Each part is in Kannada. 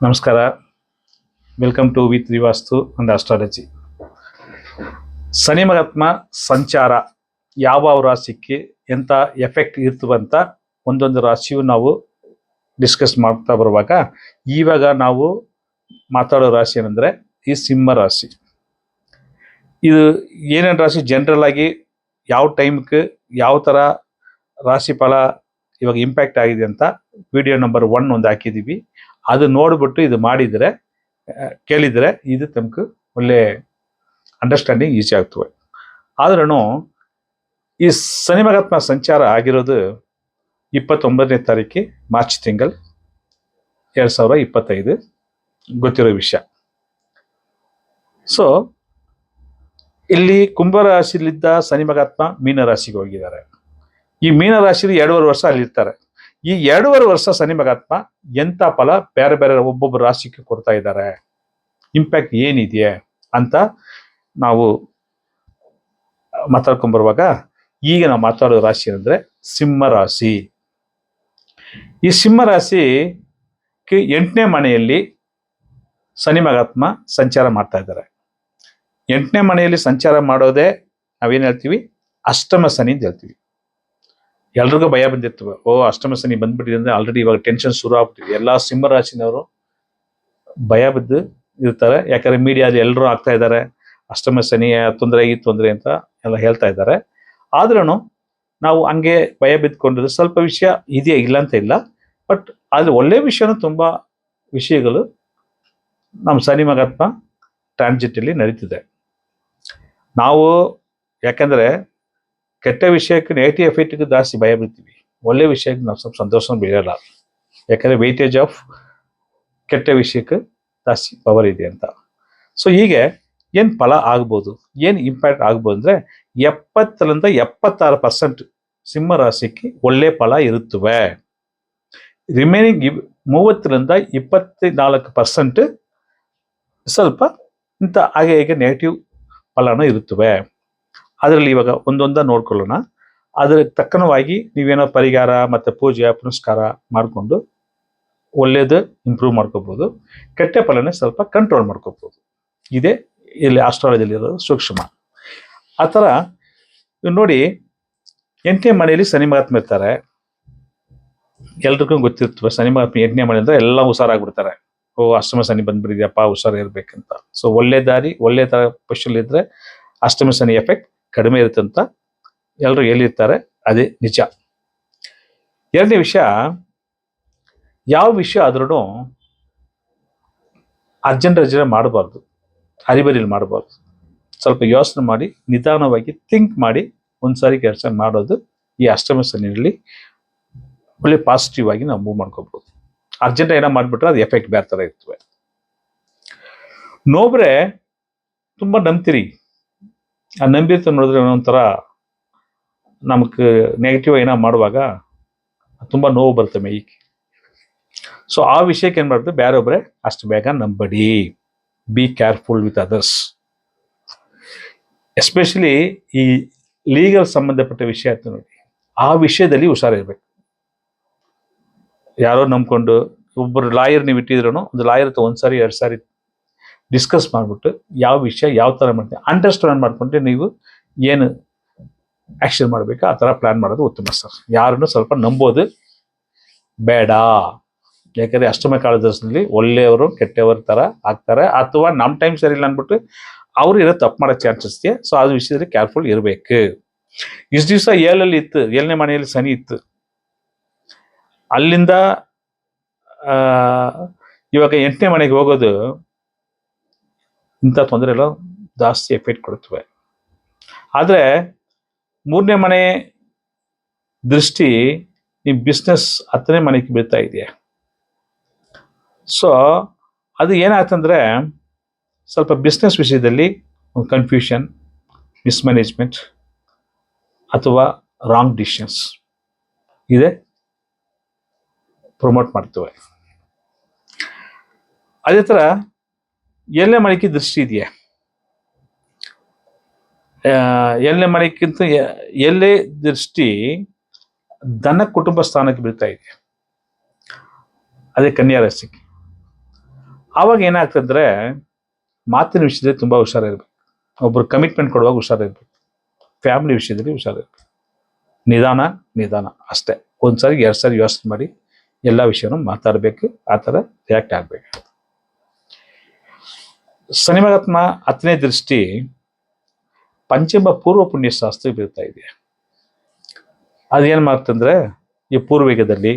ನಮಸ್ಕಾರ. ವೆಲ್ಕಮ್ ಟು ವಿತ್ ರಿವಾಸ್ತು ಅಂಡ್ ಅಸ್ಟ್ರಾಲಜಿ. ಶನಿ ಮಹಾತ್ಮ ಸಂಚಾರ ಯಾವ ರಾಶಿಗೆ ಎಂಥ ಎಫೆಕ್ಟ್ ಇರ್ತವಂತ ಒಂದೊಂದು ರಾಶಿಯು ನಾವು ಡಿಸ್ಕಸ್ ಮಾಡ್ತಾ ಬರುವಾಗ ಇವಾಗ ನಾವು ಮಾತಾಡೋ ರಾಶಿ ಏನಂದರೆ ಈ ಸಿಂಹ ರಾಶಿ. ಇದು ಏನೇನು ರಾಶಿ ಜನರಲ್ ಆಗಿ ಯಾವ ಟೈಮ್ಗೆ ಯಾವ ಥರ ರಾಶಿ ಫಲ ಇವಾಗ ಇಂಪ್ಯಾಕ್ಟ್ ಆಗಿದೆ ಅಂತ ವಿಡಿಯೋ ನಂಬರ್ 1 ಒಂದು ಹಾಕಿದ್ದೀವಿ. ಅದು ನೋಡಿಬಿಟ್ಟು ಇದು ಮಾಡಿದರೆ ಕೇಳಿದರೆ ಇದು ತಮಗೆ ಒಳ್ಳೆ ಅಂಡರ್ಸ್ಟ್ಯಾಂಡಿಂಗ್ ಈಸಿ ಆಗ್ತವೆ. ಆದ್ರೂ ಈ ಶನಿ ಮಹಾತ್ಮ ಸಂಚಾರ ಆಗಿರೋದು 29ನೇ ತಾರೀಕು ಮಾರ್ಚ್ ತಿಂಗಳು 2025 ಗೊತ್ತಿರೋ ವಿಷಯ. ಸೊ ಇಲ್ಲಿ ಕುಂಭರಾಶಿಲಿದ್ದ ಶನಿ ಮಹಾತ್ಮ ಮೀನರಾಶಿಗೆ ಹೋಗಿದ್ದಾರೆ. ಈ ಮೀನರಾಶಿಲಿ 2.5 ವರ್ಷ ಅಲ್ಲಿರ್ತಾರೆ. ಈ 2.5 ವರ್ಷ ಶನಿ ಮಹಾತ್ಮ ಎಂಥ ಫಲ ಬೇರೆ ಬೇರೆ ಒಬ್ಬೊಬ್ಬರು ರಾಶಿಗೆ ಕೊಡ್ತಾ ಇದ್ದಾರೆ, ಇಂಪ್ಯಾಕ್ಟ್ ಏನಿದೆ ಅಂತ ನಾವು ಮಾತಾಡ್ಕೊಂಡ್ಬರುವಾಗ ಈಗ ನಾವು ಮಾತಾಡೋ ರಾಶಿ ಅಂದರೆ ಸಿಂಹ ರಾಶಿ. ಈ ಸಿಂಹ ರಾಶಿ 8ನೇ ಮನೆಯಲ್ಲಿ ಶನಿ ಮಹಾತ್ಮ ಸಂಚಾರ ಮಾಡ್ತಾ ಇದ್ದಾರೆ. 8ನೇ ಮನೆಯಲ್ಲಿ ಸಂಚಾರ ಮಾಡೋದೇ ನಾವೇನು ಹೇಳ್ತೀವಿ, ಅಷ್ಟಮ ಶನಿ ಅಂತ ಹೇಳ್ತೀವಿ. ಎಲ್ರಿಗೂ ಭಯ ಬಂದಿರ್ತವೆ, ಅಷ್ಟಮ ಶನಿ ಬಂದ್ಬಿಟ್ಟಿದೆ ಅಂದ್ರೆ ಆಲ್ರೆಡಿ ಇವಾಗ ಟೆನ್ಷನ್ ಶುರು ಆಗ್ಬಿಟ್ಟಿದೆ. ಎಲ್ಲ ಸಿಂಹ ರಾಶಿನವರು ಭಯ ಬಿದ್ದು ಇರ್ತಾರೆ. ಯಾಕಂದ್ರೆ ಮೀಡಿಯಾದಲ್ಲಿ ಎಲ್ಲರೂ ಆಗ್ತಾ ಇದ್ದಾರೆ, ಅಷ್ಟಮ ಶನಿ ತೊಂದರೆ ಈ ತೊಂದರೆ ಅಂತ ಎಲ್ಲ ಹೇಳ್ತಾ ಇದ್ದಾರೆ. ಆದ್ರೂ ನಾವು ಹಂಗೆ ಭಯ ಬಿದ್ದುಕೊಂಡಿದ್ರೆ ಸ್ವಲ್ಪ ವಿಷಯ ಇದೆಯಾ ಇಲ್ಲ ಅಂತ ಇಲ್ಲ, ಬಟ್ ಅದು ಒಳ್ಳೆ ವಿಷಯನೂ ತುಂಬಾ ವಿಷಯಗಳು ನಮ್ಮ ಶನಿ ಮಹಾತ್ಮ ಟ್ರಾನ್ಸಿಟಲ್ಲಿ ನಡೀತಿದೆ. ನಾವು ಯಾಕಂದ್ರೆ ಕೆಟ್ಟ ವಿಷಯಕ್ಕೆ ನೆಗೆಟಿವ್ ಎಫೆಕ್ಟ್ಗೆ ಜಾಸ್ತಿ ಭಯ ಬೀಳ್ತೀವಿ, ಒಳ್ಳೆ ವಿಷಯಕ್ಕೆ ನಾವು ಸ್ವಲ್ಪ ಸಂತೋಷ ಬೀಳಲ್ಲ. ಯಾಕಂದ್ರೆ ವೆಯ್ಟೇಜ್ ಆಫ್ ಕೆಟ್ಟ ವಿಷಯಕ್ಕೆ ಜಾಸ್ತಿ ಪವರ್ ಇದೆ ಅಂತ. ಸೊ ಹೀಗೆ ಏನು ಫಲ ಆಗ್ಬೋದು, ಏನು ಇಂಪ್ಯಾಕ್ಟ್ ಆಗ್ಬೋದು ಅಂದರೆ 70ರಿಂದ 76% ಸಿಂಹ ರಾಶಿಗೆ ಒಳ್ಳೆ ಫಲ ಇರುತ್ತವೆ. ರಿಮೈನಿಂಗ್ 30ರಿಂದ 24% ಸ್ವಲ್ಪ ಇಂಥ ಹಾಗೆ ಹೀಗೆ ನೆಗೆಟಿವ್ ಫಲನೂ ಇರುತ್ತವೆ. ಅದರಲ್ಲಿ ಇವಾಗ ಒಂದೊಂದ ನೋಡ್ಕೊಳ್ಳೋಣ. ಅದರ ತಕ್ಕನವಾಗಿ ನೀವೇನೋ ಪರಿಹಾರ ಮತ್ತು ಪೂಜೆ ಪುನಸ್ಕಾರ ಮಾಡಿಕೊಂಡು ಒಳ್ಳೇದು ಇಂಪ್ರೂವ್ ಮಾಡ್ಕೋಬೋದು, ಕೆಟ್ಟ ಫಲನೇ ಸ್ವಲ್ಪ ಕಂಟ್ರೋಲ್ ಮಾಡ್ಕೋಬೋದು. ಇದೇ ಇಲ್ಲಿ ಆಸ್ಟ್ರಾಲಜಿಯಲ್ಲಿ ಇರೋದು ಸೂಕ್ಷ್ಮ. ಆ ಥರ ನೋಡಿ, 8ನೇ ಮನೆಯಲ್ಲಿ ಶನಿ ಮಹಾತ್ಮ ಇರ್ತಾರೆ. ಎಲ್ರಿಗೂ ಗೊತ್ತಿರ್ತವೆ ಶನಿ ಮಹಾತ್ಮ 8ನೇ ಮನೆ ಅಂದರೆ ಎಲ್ಲ ಹುಷಾರಾಗ್ಬಿಡ್ತಾರೆ. ಅಷ್ಟಮ ಶನಿ ಬಂದ್ಬಿಟ್ಟಿದೆಯಪ್ಪ, ಹುಷಾರಿರ್ಬೇಕಂತ. ಸೊ ಒಳ್ಳೆ ದಾರಿ ಒಳ್ಳೆ ಥರ ಪೊಸಿಷನ್ ಇದ್ರೆ ಅಷ್ಟಮ ಶನಿ ಎಫೆಕ್ಟ್ ಕಡಿಮೆ ಇರುತ್ತೆ ಅಂತ ಎಲ್ಲರೂ ಹೇಳಿರ್ತಾರೆ, ಅದೇ ನಿಜ. ಎರಡನೇ ವಿಷಯ, ಯಾವ ವಿಷಯ ಆದ್ರೂ ಅರ್ಜೆಂಟ್ ಮಾಡಬಾರ್ದು, ಹರಿಬರಿಲಿ ಮಾಡಬಾರ್ದು. ಸ್ವಲ್ಪ ಯೋಚನೆ ಮಾಡಿ ನಿಧಾನವಾಗಿ ಥಿಂಕ್ ಮಾಡಿ ಒಂದ್ಸಾರಿ ಕೆಲಸ ಮಾಡೋದು ಈ ಅಷ್ಟಮ ಶನಿಯಲ್ಲಿ ಒಳ್ಳೆ ಪಾಸಿಟಿವ್ ಆಗಿ ನಾವು ಮೂವ್ ಮಾಡ್ಕೋಬಹುದು. ಅರ್ಜೆಂಟ್ ಏನೋ ಮಾಡಿಬಿಟ್ರೆ ಅದು ಎಫೆಕ್ಟ್ ಬೇರೆ ಥರ ಇರ್ತವೆ. ನೋಬ್ರೆ ತುಂಬ ನಂಬ್ತೀರಿ, ಆ ನಂಬಿರ್ತ ನೋಡಿದ್ರೆ ಒಂಥರ ನಮಗೆ ನೆಗೆಟಿವ್ ಏನೋ ಮಾಡುವಾಗ ತುಂಬ ನೋವು ಬರುತ್ತೆ ಮೈಗೆ. ಸೊ ಆ ವಿಷಯಕ್ಕೆ ಏನು ಮಾಡ್ಬೇಕು, ಬೇರೊಬ್ಬರೇ ಅಷ್ಟು ಬೇಗ ನಂಬಡಿ. Be careful with others. Especially ಈ ಲೀಗಲ್ ಸಂಬಂಧಪಟ್ಟ ವಿಷಯ ಅಂತ ನೋಡಿ, ಆ ವಿಷಯದಲ್ಲಿ ಹುಷಾರಿರ್ಬೇಕು. ಯಾರೋ ನಂಬ್ಕೊಂಡು ಒಬ್ಬರು ಲಾಯರ್ ನೀವು ಇಟ್ಟಿದ್ರು, ಒಂದು ಲಾಯರ್ ಹತ್ರ 1 ಸಾರಿ 2 ಸಾರಿ ಡಿಸ್ಕಸ್ ಮಾಡಿಬಿಟ್ಟು ಯಾವ ವಿಷಯ ಯಾವ ಥರ ಮಾಡ್ತೀವಿ ಅಂಡರ್ಸ್ಟ್ಯಾಂಡ್ ಮಾಡಿಕೊಂಡ್ರೆ ನೀವು ಏನು ಆ್ಯಕ್ಷನ್ ಮಾಡಬೇಕು ಆ ಥರ ಪ್ಲ್ಯಾನ್ ಮಾಡೋದು ಉತ್ತಮ ಸರ್. ಯಾರನ್ನು ಸ್ವಲ್ಪ ನಂಬೋದು ಬೇಡ. ಯಾಕಂದರೆ ಅಷ್ಟಮ ಕಾಲದಲ್ಲಿ ಒಳ್ಳೆಯವರು ಕೆಟ್ಟವರ ಥರ ಆಗ್ತಾರೆ, ಅಥವಾ ನಮ್ಮ ಟೈಮ್ ಸರಿ ಇಲ್ಲ ಅಂದ್ಬಿಟ್ಟು ಅವರು ಏನೋ ತಪ್ಪು ಮಾಡೋ ಚಾನ್ಸಸ್ ಇದೆ. ಸೊ ಅದು ವಿಷಯದಲ್ಲಿ ಕೇರ್ಫುಲ್ ಇರಬೇಕು. ಇಷ್ಟು ದಿವಸ 7ಲ್ಲಿ ಇತ್ತು, 7ನೇ ಮನೆಯಲ್ಲಿ ಶನಿ ಇತ್ತು. ಅಲ್ಲಿಂದ ಇವಾಗ 8ನೇ ಮನೆಗೆ ಹೋಗೋದು ಇಂಥ ತೊಂದರೆ ಎಲ್ಲ ಜಾಸ್ತಿ ಎಫೆಕ್ಟ್ ಕೊಡುತ್ತವೆ. ಆದರೆ 3ನೇ ಮನೆ ದೃಷ್ಟಿ ನಿಮ್ಮ ಬಿಸ್ನೆಸ್ 10ನೇ ಮನೆಗೆ ಬೀಳ್ತಾ ಇದೆಯಾ. ಸೊ ಅದು ಏನಾಗ್ತಂದ್ರೆ ಸ್ವಲ್ಪ ಬಿಸ್ನೆಸ್ ವಿಷಯದಲ್ಲಿ ಒಂದು ಕನ್ಫ್ಯೂಷನ್, ಮಿಸ್ಮ್ಯಾನೇಜ್ಮೆಂಟ್ ಅಥವಾ ರಾಂಗ್ ಡಿಸಿಷನ್ಸ್ ಇದೆ ಪ್ರಮೋಟ್ ಮಾಡ್ತವೆ. ಅದೇ ಥರ 7ನೇ ಮನೆಗೆ ದೃಷ್ಟಿ ಇದೆಯಾ, 7ನೇ ಮನೆಗಿಂತ 7ನೇ ದೃಷ್ಟಿ ಧನ ಕುಟುಂಬ ಸ್ಥಾನಕ್ಕೆ ಬೀಳ್ತಾ ಇದೆ. ಅದೇ ಕನ್ಯಾ ರಾಶಿಗೆ. ಆವಾಗ ಏನಾಗ್ತಂದ್ರೆ ಮಾತಿನ ವಿಷಯದಲ್ಲಿ ತುಂಬ ಹುಷಾರಿರ್ಬೇಕು. ಒಬ್ರು ಕಮಿಟ್ಮೆಂಟ್ ಕೊಡುವಾಗ ಹುಷಾರಿರ್ಬೇಕು. ಫ್ಯಾಮಿಲಿ ವಿಷಯದಲ್ಲಿ ಹುಷಾರಿರ್ಬೇಕು. ನಿಧಾನ ನಿಧಾನ ಅಷ್ಟೇ. ಒಂದ್ಸರಿ 2 ಸರಿ ಯೋಚನೆ ಮಾಡಿ ಎಲ್ಲ ವಿಷಯನೂ ಮಾತಾಡಬೇಕು. ಆ ಥರ ರಿಯಾಕ್ಟ್ ಆಗಬೇಕು. ಶನಿ ಮಹಾತ್ಮ 10ನೇ ದೃಷ್ಟಿ ಪಂಚಮ ಪೂರ್ವ ಪುಣ್ಯಶಾಸ್ತ್ರ ಬೀಳ್ತಾ ಇದೆ. ಅದೇನು ಮಾಡ್ತಂದ್ರೆ ಈ ಪೂರ್ವಿಕದಲ್ಲಿ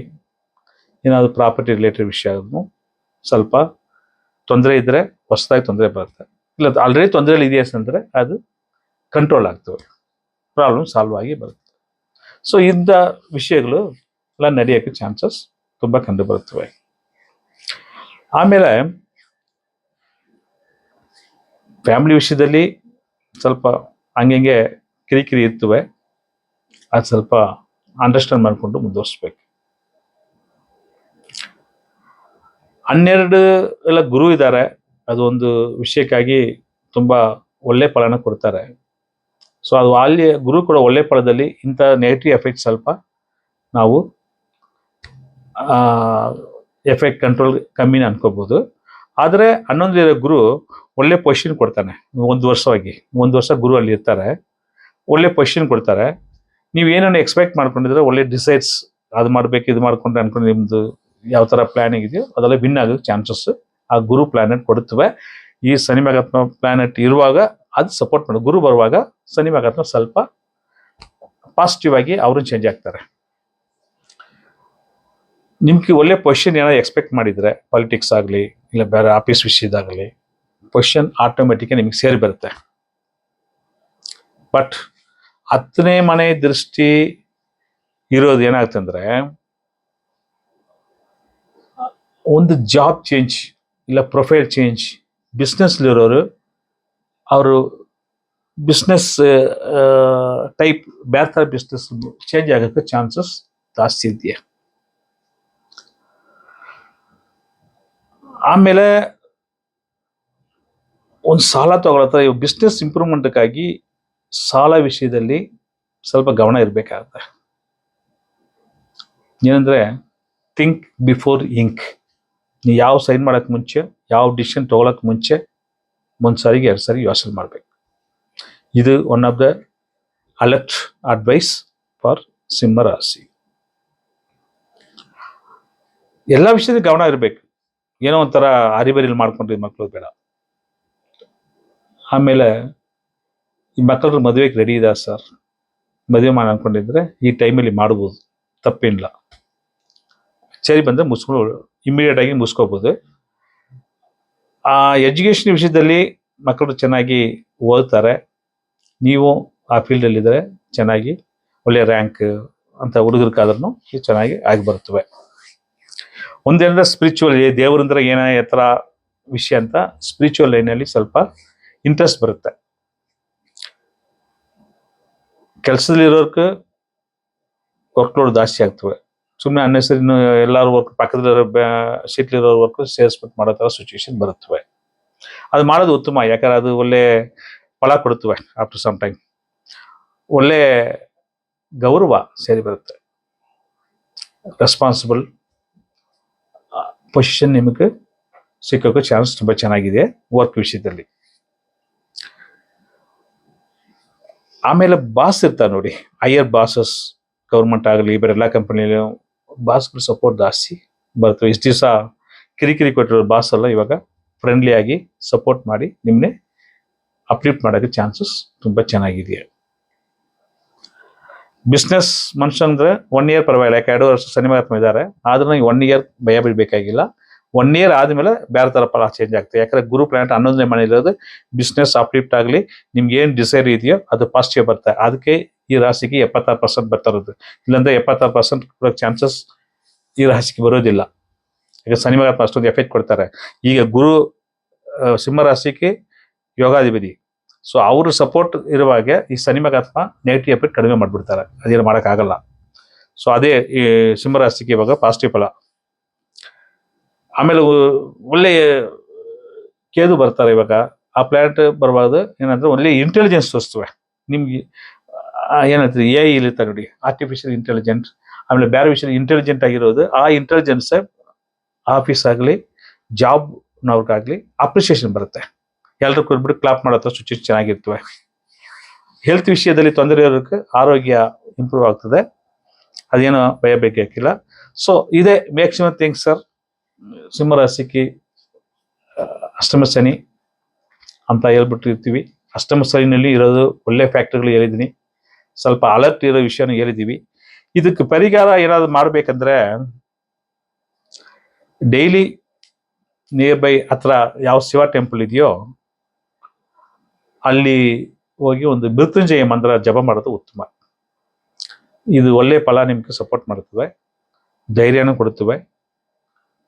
ಏನಾದರೂ ಪ್ರಾಪರ್ಟಿ ರಿಲೇಟೆಡ್ ವಿಷಯ ಸ್ವಲ್ಪ ತೊಂದರೆ ಇದ್ದರೆ ಹೊಸದಾಗಿ ತೊಂದರೆ ಬರುತ್ತೆ. ಇಲ್ಲ ಆಲ್ರೆಡಿ ತೊಂದರೆಯಲ್ಲಿ ಇದೆಯಾ ಅಂದರೆ ಅದು ಕಂಟ್ರೋಲ್ ಆಗ್ತವೆ, ಪ್ರಾಬ್ಲಮ್ ಸಾಲ್ವ್ ಆಗಿ ಬರುತ್ತೆ. ಸೊ ಇಂಥ ವಿಷಯಗಳು ಎಲ್ಲ ನಡೆಯೋಕ್ಕೆ ಚಾನ್ಸಸ್ ತುಂಬ ಕಂಡು ಬರುತ್ತವೆ. ಆಮೇಲೆ ಫ್ಯಾಮಿಲಿ ವಿಷಯದಲ್ಲಿ ಸ್ವಲ್ಪ ಹಂಗೆ ಕಿರಿಕಿರಿ ಇರ್ತವೆ. ಅದು ಸ್ವಲ್ಪ ಅಂಡರ್ಸ್ಟ್ಯಾಂಡ್ ಮಾಡಿಕೊಂಡು ಮುಂದುವರಿಸ್ಬೇಕು. 12 ಎಲ್ಲ ಗುರು ಇದ್ದಾರೆ. ಅದು ಒಂದು ವಿಷಯಕ್ಕಾಗಿ ತುಂಬ ಒಳ್ಳೆ ಫಲನ ಕೊಡ್ತಾರೆ. ಸೊ ಅದು ಅಲ್ಲಿ ಗುರು ಕೊಡೋ ಒಳ್ಳೆ ಫಲದಲ್ಲಿ ಇಂಥ ನೆಗೆಟಿವ್ ಎಫೆಕ್ಟ್ ಸ್ವಲ್ಪ ನಾವು ಎಫೆಕ್ಟ್ ಕಂಟ್ರೋಲ್ ಕಮ್ಮಿನ ಅನ್ಕೋಬೋದು. ಆದರೆ 11 ಗುರು ಒಳ್ಳೆ ಪೊಸಿಷನ್ ಕೊಡ್ತಾನೆ. 1 ವರ್ಷ ಗುರು ಅಲ್ಲಿ ಇರ್ತಾರೆ, ಒಳ್ಳೆ ಪೊಸಿಷನ್ ಕೊಡ್ತಾರೆ. ನೀವು ಏನನ್ನು ಎಕ್ಸ್ಪೆಕ್ಟ್ ಮಾಡ್ಕೊಂಡಿದ್ರೆ ಒಳ್ಳೆ ಡಿಸೈಡ್ಸ್ ಅದು ಮಾಡಬೇಕು ಇದು ಮಾಡ್ಕೊಂಡ್ರೆ ಅನ್ಕೊಂಡು ನಿಮ್ಮದು ಯಾವ ಥರ ಪ್ಲಾನಿಂಗ್ ಇದೆಯೋ ಅದೆಲ್ಲ ವಿನ್ ಆಗೋಕ್ಕೆ ಚಾನ್ಸಸ್ ಆ ಗುರು ಪ್ಲಾನೆಟ್ ಕೊಡುತ್ತವೆ. ಈ ಶನಿ ಮಹಾತ್ಮ ಪ್ಲಾನೆಟ್ ಇರುವಾಗ ಅದು ಸಪೋರ್ಟ್ ಮಾಡೋದು. ಗುರು ಬರುವಾಗ ಶನಿ ಮಹಾತ್ಮ ಸ್ವಲ್ಪ ಪಾಸಿಟಿವ್ ಆಗಿ ಅವರು ಚೇಂಜ್ ಆಗ್ತಾರೆ. ನಿಮ್ಗೆ ಒಳ್ಳೆ ಪೊಸಿಷನ್ ಏನಾದ್ರು ಎಕ್ಸ್ಪೆಕ್ಟ್ ಮಾಡಿದರೆ ಪಾಲಿಟಿಕ್ಸ್ ಆಗಲಿ ಇಲ್ಲ ಬೇರೆ ಆಫೀಸ್ ವಿಷಯದಾಗಲಿ ಪೊಸಿಷನ್ ಆಟೋಮೆಟಿಕ್ ನಿಮಗೆ ಸೇರಿ ಬರುತ್ತೆ. ಬಟ್ 10ನೇ ಮನೆ ದೃಷ್ಟಿ ಇರೋದು ಏನಾಗ್ತಂದ್ರೆ ಒಂದು ಜಾಬ್ ಚೇಂಜ್ ಇಲ್ಲ ಪ್ರೊಫೈಲ್ ಚೇಂಜ್. ಬಿಸ್ನೆಸ್ಲಿರೋರು ಅವರು ಬಿಸ್ನೆಸ್ ಟೈಪ್ ಬೇರೆ ಥರ ಬಿಸ್ನೆಸ್ ಚೇಂಜ್ ಆಗೋಕ್ಕೆ ಚಾನ್ಸಸ್ ಜಾಸ್ತಿ ಇದೆಯಾ. ಆಮೇಲೆ ಒಂದು ಸಾಲ ತಗೊಳತ್ತ ಬಿಸ್ನೆಸ್ ಇಂಪ್ರೂವ್ಮೆಂಟ್ಗಾಗಿ ಸಾಲ ವಿಷಯದಲ್ಲಿ ಸ್ವಲ್ಪ ಗಮನ ಇರಬೇಕಾಗುತ್ತೆ. ಏನಂದರೆ ಥಿಂಕ್ ಬಿಫೋರ್ ಇಂಕ್. ನೀವು ಯಾವ ಸೈನ್ ಮಾಡೋಕ್ಕೆ ಮುಂಚೆ ಯಾವ ಡಿಸಿಷನ್ ತೊಗೊಳಕ್ಕೆ ಮುಂಚೆ 1 ಸಾರಿಗೆ 2 ಸಾರಿ ಯೋಚನೆ ಮಾಡಬೇಕು. ಇದು one of the alert advice for ಸಿಂಹ ರಾಶಿ. ಎಲ್ಲ ವಿಷಯದಲ್ಲಿ ಗಮನ ಇರಬೇಕು. ಏನೋ ಒಂಥರ ಹರಿಬರಿಲಿ ಮಾಡ್ಕೊಂಡ್ರೆ ಮಕ್ಕಳು ಬೇಡ. ಆಮೇಲೆ ಈ ಮಕ್ಕಳು ಮದುವೆಗೆ ರೆಡಿ ಇದೆ ಸರ್, ಮದುವೆ ಮಾಡಿ ಅಂದ್ಕೊಂಡಿದ್ರೆ ಈ ಟೈಮಲ್ಲಿ ಮಾಡ್ಬೋದು, ತಪ್ಪೇನಿಲ್ಲ. ಸರಿ ಬಂದರೆ ಮುಗಿಸ್ಕೊಂಡು ಇಮಿಡಿಯೇಟಾಗಿ ಮುಗಿಸ್ಕೋಬೋದು. ಆ ಎಜುಕೇಷನ್ ವಿಷಯದಲ್ಲಿ ಮಕ್ಕಳು ಚೆನ್ನಾಗಿ ಓದ್ತಾರೆ. ನೀವು ಆ ಫೀಲ್ಡಲ್ಲಿದ್ದರೆ ಚೆನ್ನಾಗಿ ಒಳ್ಳೆಯ ರ್ಯಾಂಕ್ ಅಂತ ಹುಡುಗರಿಗಾದ್ರೂ ಚೆನ್ನಾಗಿ ಆಗಿ ಬರ್ತವೆ. ಒಂದೇನಂದ್ರೆ ಸ್ಪಿರಿಚುವಲ್ ದೇವರಂದ್ರೆ ಏನ ಎತ್ತರ ವಿಷಯ ಅಂತ ಸ್ಪಿರಿಚುವಲ್ ಲೈನಲ್ಲಿ ಸ್ವಲ್ಪ ಇಂಟ್ರೆಸ್ಟ್ ಬರುತ್ತೆ. ಕೆಲಸದಲ್ಲಿರೋರ್ಗೆ ವರ್ಕ್ಲೋಡ್ ಜಾಸ್ತಿ ಆಗ್ತವೆ. ಸುಮ್ಮನೆ ಅನ್ನೆಸರಿ ಎಲ್ಲರೂ ವರ್ಕ್ ಪಕ್ಕದಲ್ಲಿರೋ ಸೀಟ್ಲಿರೋ ವರ್ಕ್ ಸೇರಿಸ್ಬಿಟ್ಟು ಮಾಡೋ ಥರ ಸಿಚುವೇಶನ್ ಬರುತ್ತವೆ. ಅದು ಮಾಡೋದು ಉತ್ತಮ, ಯಾಕಂದ್ರೆ ಅದು ಒಳ್ಳೆ ಫಲ ಕೊಡುತ್ತವೆ. ಆಫ್ಟರ್ ಸಮ್ ಟೈಮ್ ಒಳ್ಳೆ ಗೌರವ ಸೇರಿ ಬರುತ್ತೆ. ರೆಸ್ಪಾನ್ಸಿಬಲ್ ಪೊಸಿಷನ್ ನಿಮಗೆ ಸಿಕ್ಕೋಕ್ಕೆ ಚಾನ್ಸ್ ತುಂಬ ಚೆನ್ನಾಗಿದೆ ವರ್ಕ್ ವಿಷಯದಲ್ಲಿ. ಆಮೇಲೆ ಬಾಸ್ ಇರ್ತಾರೆ ನೋಡಿ, ಹೈಯರ್ ಬಾಸಸ್, ಗೌರ್ಮೆಂಟ್ ಆಗಲಿ ಬೇರೆ ಎಲ್ಲ ಕಂಪನಿಯಲ್ಲಿ ಬಾಸ್ಗಳು ಸಪೋರ್ಟ್ ಜಾಸ್ತಿ ಬರ್ತವೆ. ಇಷ್ಟು ದಿವಸ ಕಿರಿಕಿರಿ ಕೊಟ್ಟಿರೋ ಬಾಸ್ ಎಲ್ಲ ಇವಾಗ ಫ್ರೆಂಡ್ಲಿ ಆಗಿ ಸಪೋರ್ಟ್ ಮಾಡಿ ನಿಮ್ಮನ್ನೇ ಅಪ್ಲಿಫ್ಟ್ ಮಾಡೋಕ್ಕೆ ಚಾನ್ಸಸ್ ತುಂಬ ಚೆನ್ನಾಗಿದೆ. ಬಿಸ್ನೆಸ್ ಮನುಷ್ಯ ಅಂದರೆ 1 ಇಯರ್ ಪರವಾಗಿಲ್ಲ, ಯಾಕೆ 2 ವರ್ಷ ಶನಿ ಮಹಾತ್ಮ ಇದ್ದಾರೆ. ಆದ್ರೂ 1 ಇಯರ್ ಭಯ ಬೀಳಬೇಕಾಗಿಲ್ಲ. 1 ಇಯರ್ ಆದಮೇಲೆ ಬೇರೆ ಥರ ಫಲ ಚೇಂಜ್ ಆಗ್ತದೆ. ಯಾಕಂದರೆ ಗುರು ಪ್ಲಾನೆಟ್ 11ನೇ ಮನೆಯಲ್ಲಿರೋದು ಬಿಸ್ನೆಸ್ ಅಪ್ಲಿಫ್ಟ್ ಆಗಲಿ ನಿಮ್ಗೆ ಏನು ಡಿಸೈರ್ ಇದೆಯೋ ಅದು ಪಾಸಿಟಿವ್ ಬರ್ತದೆ. ಅದಕ್ಕೆ ಈ ರಾಶಿಗೆ 76% ಬರ್ತಾ ಇರೋದು. ಇಲ್ಲಾಂದರೆ 76% ಕೊಡೋಕ್ಕೆ ಚಾನ್ಸಸ್ ಈ ರಾಶಿಗೆ ಬರೋದಿಲ್ಲ. ಈಗ ಶನಿ ಮಹಾತ್ಮ ಅಷ್ಟೊಂದು ಎಫೆಕ್ಟ್ ಕೊಡ್ತಾರೆ. ಈಗ ಗುರು ಸಿಂಹ ರಾಶಿಗೆ ಯೋಗಾಧಿಪತಿ, ಸೊ ಅವರು ಸಪೋರ್ಟ್ ಇರುವಾಗ ಈ ಶನಿ ಮಹಾತ್ಮ ನೆಗೆಟಿವ್ ಎಫೆಕ್ಟ್ ಕಡಿಮೆ ಮಾಡಿಬಿಡ್ತಾರೆ. ಅದೇನು ಮಾಡೋಕ್ಕಾಗಲ್ಲ. ಸೊ ಅದೇ ಈ ಸಿಂಹರಾಶಿಗೆ ಇವಾಗ ಪಾಸಿಟಿವ್ ಫಲ. ಆಮೇಲೆ ಒಳ್ಳೆ ಕೇದು ಬರ್ತಾರೆ ಇವಾಗ. ಆ ಪ್ಲಾನೆಟ್ ಬರುವಾಗ ಏನಂದ್ರೆ ಒಳ್ಳೆ ಇಂಟೆಲಿಜೆನ್ಸ್ ತೋರಿಸ್ತವೆ ನಿಮ್ಗೆ. ಏನಂತಾರೆ AI ಇರುತ್ತೆ ನೋಡಿ, ಆರ್ಟಿಫಿಷಿಯಲ್ ಇಂಟೆಲಿಜೆಂಟ್. ಆಮೇಲೆ ಬೇರೆ ವಿಷಯ ಇಂಟೆಲಿಜೆಂಟ್ ಆಗಿರೋದು, ಆ ಇಂಟೆಲಿಜೆನ್ಸ್ ಆಫೀಸ್ ಆಗಲಿ ಜಾಬ್ ಅವ್ರಿಗಾಗಲಿ ಅಪ್ರಿಷಿಯೇಷನ್ ಬರುತ್ತೆ. ಎಲ್ಲರೂ ಕೂರ್ಬಿಟ್ಟು ಕ್ಲಾಪ್ ಮಾಡೋ ಶುಚಿ ಚೆನ್ನಾಗಿರ್ತವೆ. ಹೆಲ್ತ್ ವಿಷಯದಲ್ಲಿ ತೊಂದರೆ ಇರೋದಕ್ಕೆ ಆರೋಗ್ಯ ಇಂಪ್ರೂವ್ ಆಗ್ತದೆ, ಅದೇನೋ ಭಯ ಬೇಕಾಗಿಲ್ಲ. ಸೊ ಇದೇ ಮ್ಯಾಕ್ಸಿಮಮ್ ಥಿಂಗ್ಸ್ ಸರ್. ಸಿಂಹರಾಶಿಗೆ ಅಷ್ಟಮ ಶನಿ ಅಂತ ಹೇಳ್ಬಿಟ್ಟಿರ್ತೀವಿ. ಅಷ್ಟಮ ಶನಿನಲ್ಲಿ ಇರೋದು ಒಳ್ಳೆ ಫ್ಯಾಕ್ಟರ್ಗಳು ಹೇಳಿದ್ದೀನಿ, ಸ್ವಲ್ಪ ಅಲರ್ಟ್ ಇರೋ ವಿಷಯನೂ ಹೇಳಿದ್ದೀವಿ. ಇದಕ್ಕೆ ಪರಿಹಾರ ಏನಾದ್ರು ಮಾಡ್ಬೇಕಂದ್ರೆ ಡೈಲಿ ನಿಯರ್ ಬೈ ಹತ್ರ ಯಾವ ಶಿವ ಟೆಂಪಲ್ ಇದೆಯೋ ಅಲ್ಲಿ ಹೋಗಿ ಒಂದು ಮೃತ್ಯುಂಜಯ ಮಂತ್ರ ಜಪ ಮಾಡೋದು ಉತ್ತಮ. ಇದು ಒಳ್ಳೆ ಫಲ ನಿಮ್ಗೆ ಸಪೋರ್ಟ್ ಮಾಡ್ತವೆ, ಧೈರ್ಯನೂ ಕೊಡುತ್ತವೆ.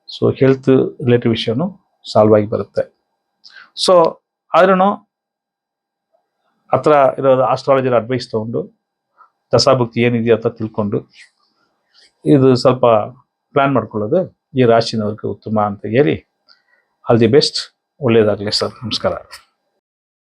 ಸೊ ಹೆಲ್ತ್ ರಿಲೇಟಿವ್ ವಿಷಯನೂ ಸಾಲ್ವ್ ಆಗಿ ಬರುತ್ತೆ. ಸೊ ಆದ್ರೂ ಹತ್ರ ಇರೋದು ಆಸ್ಟ್ರಾಲಜರ್ ಅಡ್ವೈಸ್ ತಗೊಂಡು ದಶಾಭುಕ್ತಿ ಏನಿದೆಯೋ ಅಂತ ತಿಳ್ಕೊಂಡು ಇದು ಸ್ವಲ್ಪ ಪ್ಲಾನ್ ಮಾಡ್ಕೊಳ್ಳೋದು ಈ ರಾಶಿನವ್ರಿಗೆ ಉತ್ತಮ ಅಂತ ಹೇಳಿ ಆಲ್ ದಿ ಬೆಸ್ಟ್. ಒಳ್ಳೆಯದಾಗಲಿ ಸರ್. ನಮಸ್ಕಾರ.